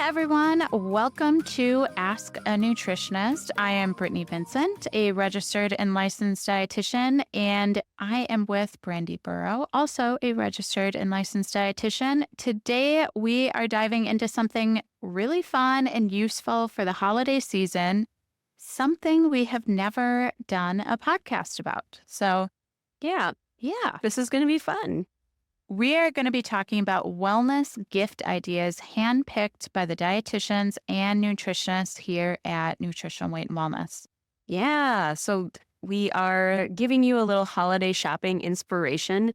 everyone. Welcome to Ask a Nutritionist. I am Britni Vincent, a registered and licensed dietitian, and I am with Brandy Buro, also a registered and licensed dietitian. Today, we are diving into something really fun and useful for the holiday season, something we have never done a podcast about. So, Yeah, yeah. this is going to be fun. We are going to be talking about wellness gift ideas handpicked by the dietitians and nutritionists here at Nutrition, Weight, and Wellness. Yeah, so we are giving you a little holiday shopping inspiration.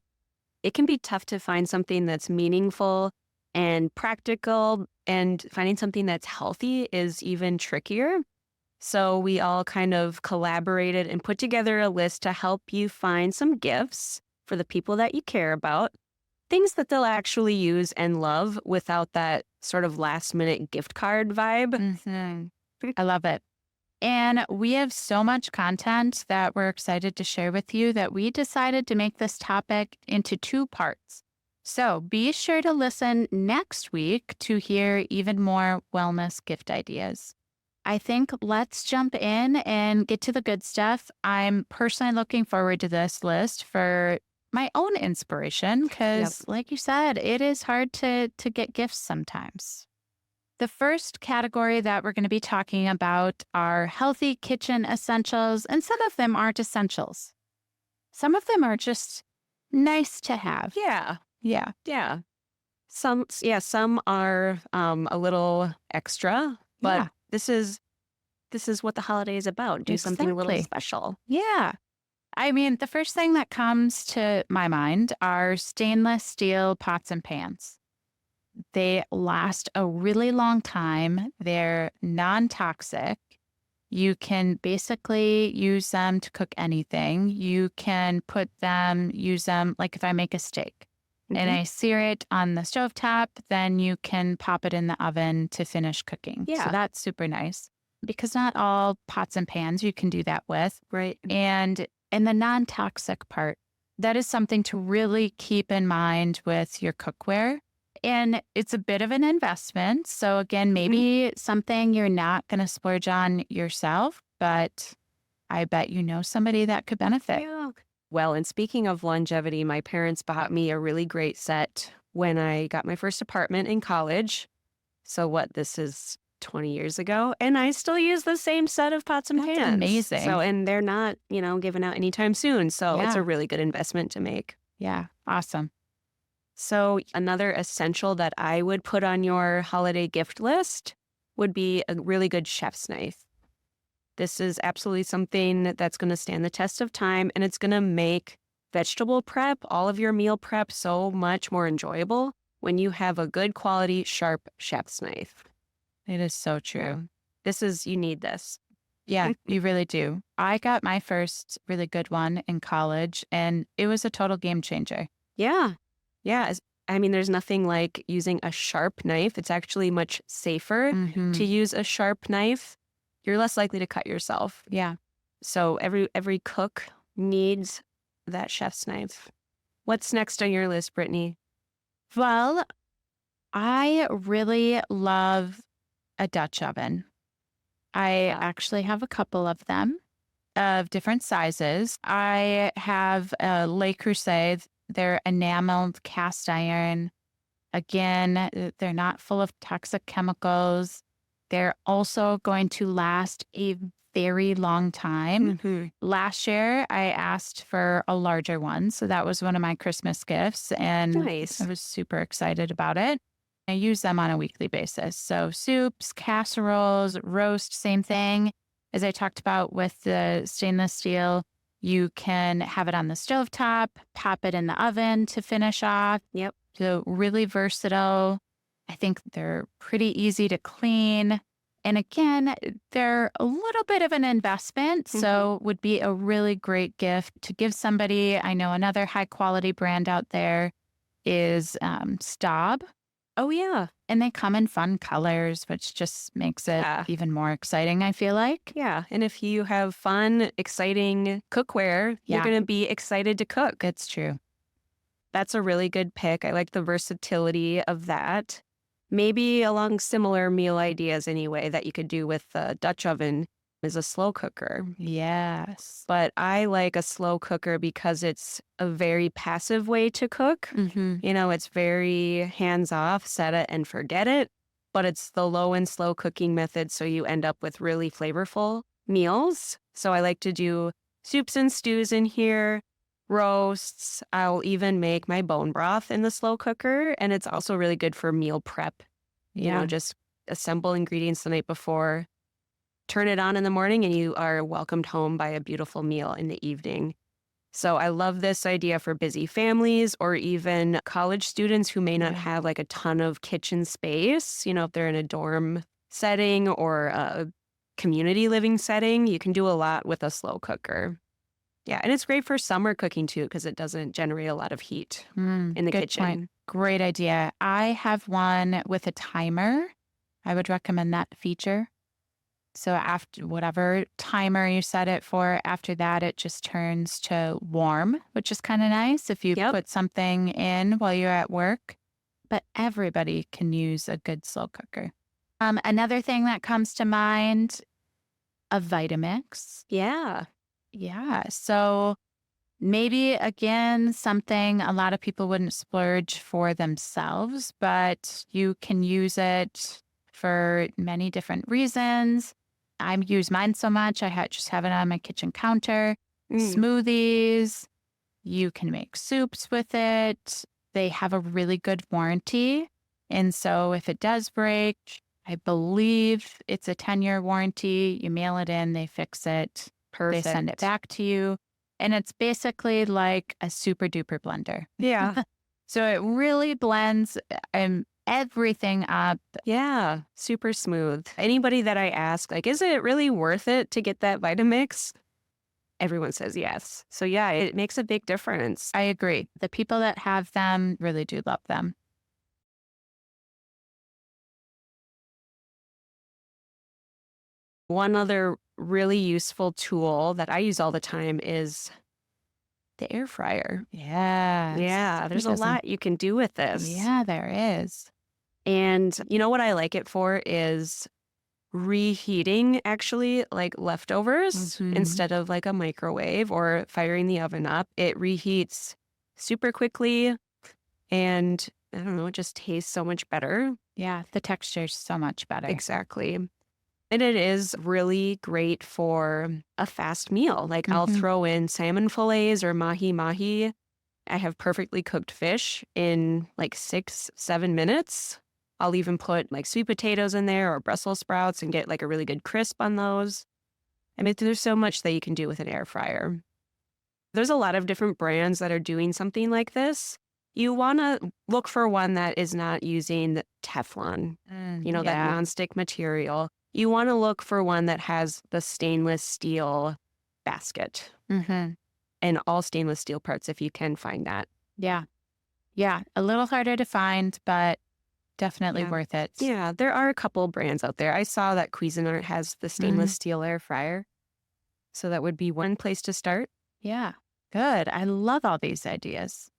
It can be tough to find something that's meaningful and practical, and finding something that's healthy is even trickier. So we all kind of collaborated and put together a list to help you find some gifts for the people that you care about. Things that they'll actually use and love without that sort of last minute gift card vibe. I love it. And we have so much content that we're excited to share with you that we decided to make this topic into 2 parts. So be sure to listen next week to hear even more wellness gift ideas. I think let's jump in and get to the good stuff. I'm personally looking forward to this list for my own inspiration because, like you said, it is hard to get gifts sometimes. The first category that we're going to be talking about are healthy kitchen essentials, and some of them aren't essentials. Some of them are just nice to have. Yeah, Yeah. yeah. Some are a little extra, but Yeah. this is what the holiday is about. Do something a little Exactly. special. Yeah. I mean, the first thing that comes to my mind are stainless steel pots and pans. They last a really long time. They're non-toxic. You can basically use them to cook anything. You can use them, like if I make a steak and I sear it on the stovetop, then you can pop it in the oven to finish cooking. Yeah. So that's super nice because not all pots and pans you can do that with. Right. And the non-toxic part, that is something to really keep in mind with your cookware. And it's a bit of an investment. So again, maybe something you're not going to splurge on yourself, but I bet you know somebody that could benefit. Yeah. Well, and speaking of longevity, my parents bought me a really great set when I got my first apartment in college. So this is 20 years ago, and I still use the same set of pots and That's pans. amazing. So, and they're not, given out anytime soon. So it's Yeah. a really good investment to make. Yeah, awesome. So another essential that I would put on your holiday gift list would be a really good chef's knife. This is absolutely something that's going to stand the test of time, and it's going to make vegetable prep, all of your meal prep, so much more enjoyable when you have a good quality, sharp chef's knife. It is so true. You need this. Yeah, you really do. I got my first really good one in college, and it was a total game changer. Yeah. Yeah. I mean, there's nothing like using a sharp knife. It's actually much safer to use a sharp knife. You're less likely to cut yourself. Yeah. So every cook needs that chef's knife. What's next on your list, Britni? Well, I really love a Dutch oven. I actually have a couple of them of different sizes. I have a Le Creuset. They're enameled cast iron. Again, they're not full of toxic chemicals. They're also going to last a very long time. Last year, I asked for a larger one. So that was one of my Christmas gifts. And Nice. I was super excited about it. I use them on a weekly basis. So soups, casseroles, roast, same thing. As I talked about with the stainless steel, you can have it on the stovetop, pop it in the oven to finish off. Yep. So really versatile. I think they're pretty easy to clean. And again, they're a little bit of an investment. So would be a really great gift to give somebody. I know another high quality brand out there is Staub. Oh, yeah. And they come in fun colors, which just makes it even more exciting, I feel like. Yeah. And if you have fun, exciting cookware, you're going to be excited to cook. It's true. That's a really good pick. I like the versatility of that. maybe along similar meal ideas anyway that you could do with the Dutch oven is a slow cooker. Yes. But I like a slow cooker because it's a very passive way to cook. Mm-hmm. It's very hands off, set it and forget it. But it's the low and slow cooking method, so you end up with really flavorful meals. So I like to do soups and stews in here, roasts. I'll even make my bone broth in the slow cooker. And it's also really good for meal prep. Yeah. Just assemble ingredients the night before, turn it on in the morning, and you are welcomed home by a beautiful meal in the evening. So I love this idea for busy families or even college students who may not Yeah. have like a ton of kitchen space. If they're in a dorm setting or a community living setting, you can do a lot with a slow cooker. Yeah, and it's great for summer cooking too because it doesn't generate a lot of heat in the Good kitchen. point. Great idea. I have one with a timer. I would recommend that feature. So after whatever timer you set it for, after that, it just turns to warm, which is kind of nice if you Yep. put something in while you're at work. But everybody can use a good slow cooker. Another thing that comes to mind, a Vitamix. Yeah. Yeah. So maybe again, something a lot of people wouldn't splurge for themselves, but you can use it for many different reasons. I use mine so much, just have it on my kitchen counter. Mm. Smoothies, you can make soups with it. They have a really good warranty. And so if it does break, I believe it's a 10-year warranty. You mail it in, they fix it, Perfect. they send it back to you. And it's basically like a super duper blender. Yeah. So it really blends everything up. Yeah, super smooth. Anybody that I ask, like, is it really worth it to get that Vitamix? Everyone says yes. So yeah, it makes a big difference. I agree. The people that have them really do love them. One other really useful tool that I use all the time is the air fryer. Yeah. Yeah, there's a lot you can do with this. Yeah, there is. And you know what I like it for is reheating actually like leftovers Mhm. instead of like a microwave or firing the oven up. It reheats super quickly and I don't know, it just tastes so much better. Yeah, the texture's so much better. Exactly. And it is really great for a fast meal. Like I'll throw in salmon fillets or mahi mahi. I have perfectly cooked fish in like 6-7 minutes. I'll even put like sweet potatoes in there or Brussels sprouts and get like a really good crisp on those. I mean, there's so much that you can do with an air fryer. There's a lot of different brands that are doing something like this. You want to look for one that is not using Teflon, that Yeah. nonstick material. You want to look for one that has the stainless steel basket Mm-hmm. and all stainless steel parts if you can find that. Yeah. Yeah. A little harder to find, but definitely Yeah. worth it. Yeah, there are a couple brands out there. I saw that Cuisinart has the stainless steel air fryer. So that would be one place to start. Yeah. Good. I love all these ideas.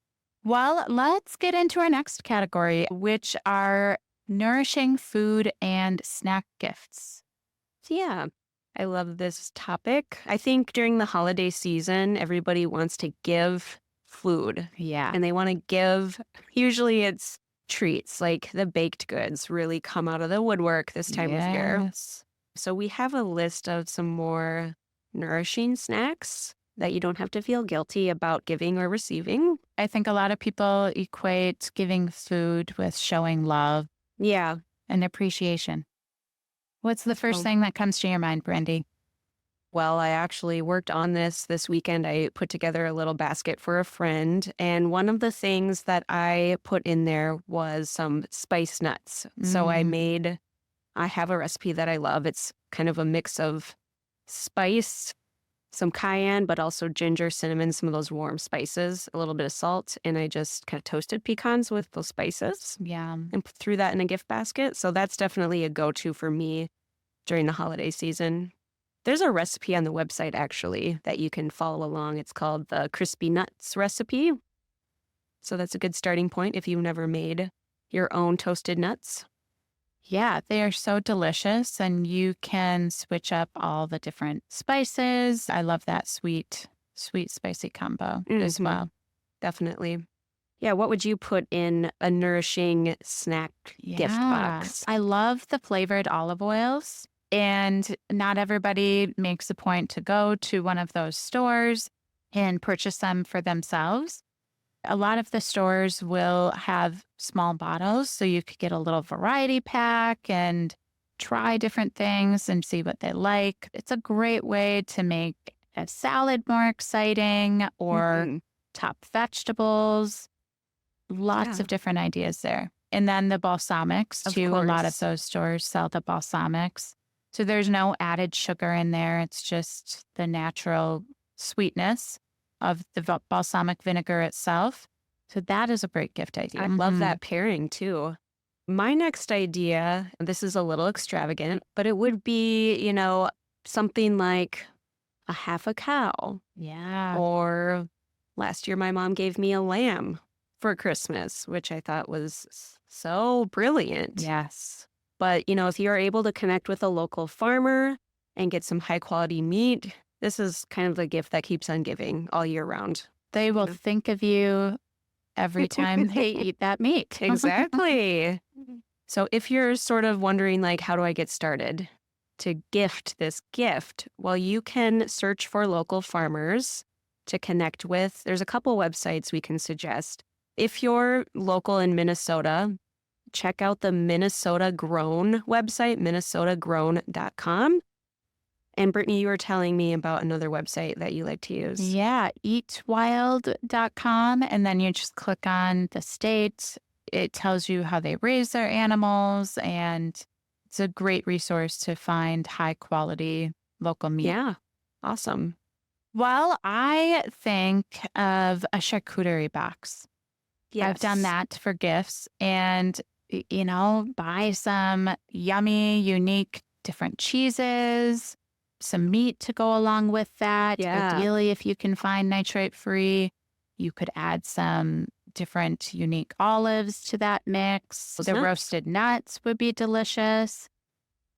Well, let's get into our next category, which are nourishing food and snack gifts. So yeah, I love this topic. I think during the holiday season, everybody wants to give food Yeah. and they want to give, usually it's treats like the baked goods really come out of the woodwork this time of year. Yes. So we have a list of some more nourishing snacks that you don't have to feel guilty about giving or receiving. I think a lot of people equate giving food with showing love Yeah. and appreciation. What's the first Oh. thing that comes to your mind, Brandy? Well, I actually worked on this weekend. I put together a little basket for a friend. And one of the things that I put in there was some spice nuts. So I have a recipe that I love. It's kind of a mix of spice, some cayenne, but also ginger, cinnamon, some of those warm spices, a little bit of salt. And I just kind of toasted pecans with those spices Yeah. and threw that in a gift basket. So that's definitely a go-to for me during the holiday season. There's a recipe on the website, actually, that you can follow along. It's called the Crispy Nuts recipe. So that's a good starting point if you've never made your own toasted nuts. Yeah, they are so delicious and you can switch up all the different spices. I love that sweet, spicy combo as Hmm. well. Definitely. Yeah, what would you put in a nourishing snack gift Yeah, box? I love the flavored olive oils. And not everybody makes a point to go to one of those stores and purchase them for themselves. A lot of the stores will have small bottles, so you could get a little variety pack and try different things and see what they like. It's a great way to make a salad more exciting or Hmm. top vegetables. Lots Yeah, of different ideas there. And then the balsamics of too. A lot of course. those stores sell the balsamics. So there's no added sugar in there. It's just the natural sweetness of the balsamic vinegar itself. So that is a great gift I idea. love Mhm. that pairing too. My next idea, this is a little extravagant, but it would be, something like a half a cow. Yeah. Or last year, my mom gave me a lamb for Christmas, which I thought was so brilliant. Yes. But, if you're able to connect with a local farmer and get some high quality meat, this is kind of the gift that keeps on giving all year round. They will Yeah. think of you every time they eat that meat. Exactly. So if you're sort of wondering, like, how do I get started to gift this gift? Well, you can search for local farmers to connect with. There's a couple websites we can suggest. If you're local in Minnesota, check out the Minnesota Grown website, minnesotagrown.com. And Brittany, you were telling me about another website that you like to use. Yeah, eatwild.com. And then you just click on the state. It tells you how they raise their animals. And it's a great resource to find high quality local meat. Yeah, awesome. Well, I think of a charcuterie box. I've done Yes. that for gifts and, buy some yummy, unique, different cheeses, some meat to go along with that. Yeah. Ideally, if you can find nitrate free, you could add some different unique olives to that mix. Those The nuts. roasted nuts would be delicious,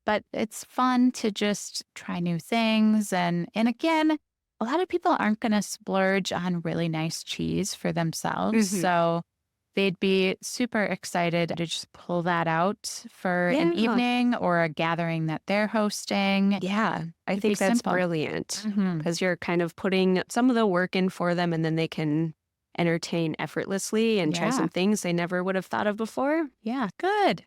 but it's fun to just try new things. And again, a lot of people aren't going to splurge on really nice cheese for themselves. Hmm. So they'd be super excited to just pull that out for an Yeah. evening or a gathering that they're hosting. Yeah, I It'd be think that's simple. brilliant Hmm. because you're kind of putting some of the work in for them and then they can entertain effortlessly and try Yeah. some things they never would have thought of before. Yeah. Good.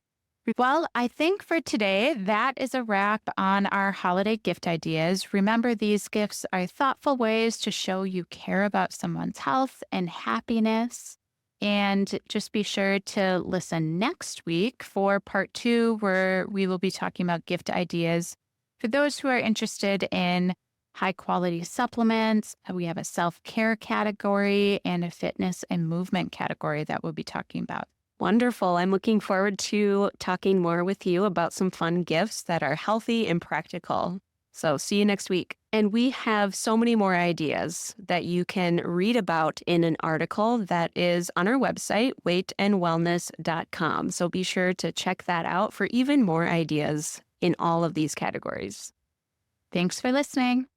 Well, I think for today, that is a wrap on our holiday gift ideas. Remember, these gifts are thoughtful ways to show you care about someone's health and happiness. And just be sure to listen next week for part 2, where we will be talking about gift ideas for those who are interested in high quality supplements. We have a self care category and a fitness and movement category that we'll be talking about. Wonderful. I'm looking forward to talking more with you about some fun gifts that are healthy and practical. So, see you next week. And we have so many more ideas that you can read about in an article that is on our website, weightandwellness.com. So, be sure to check that out for even more ideas in all of these categories. Thanks for listening.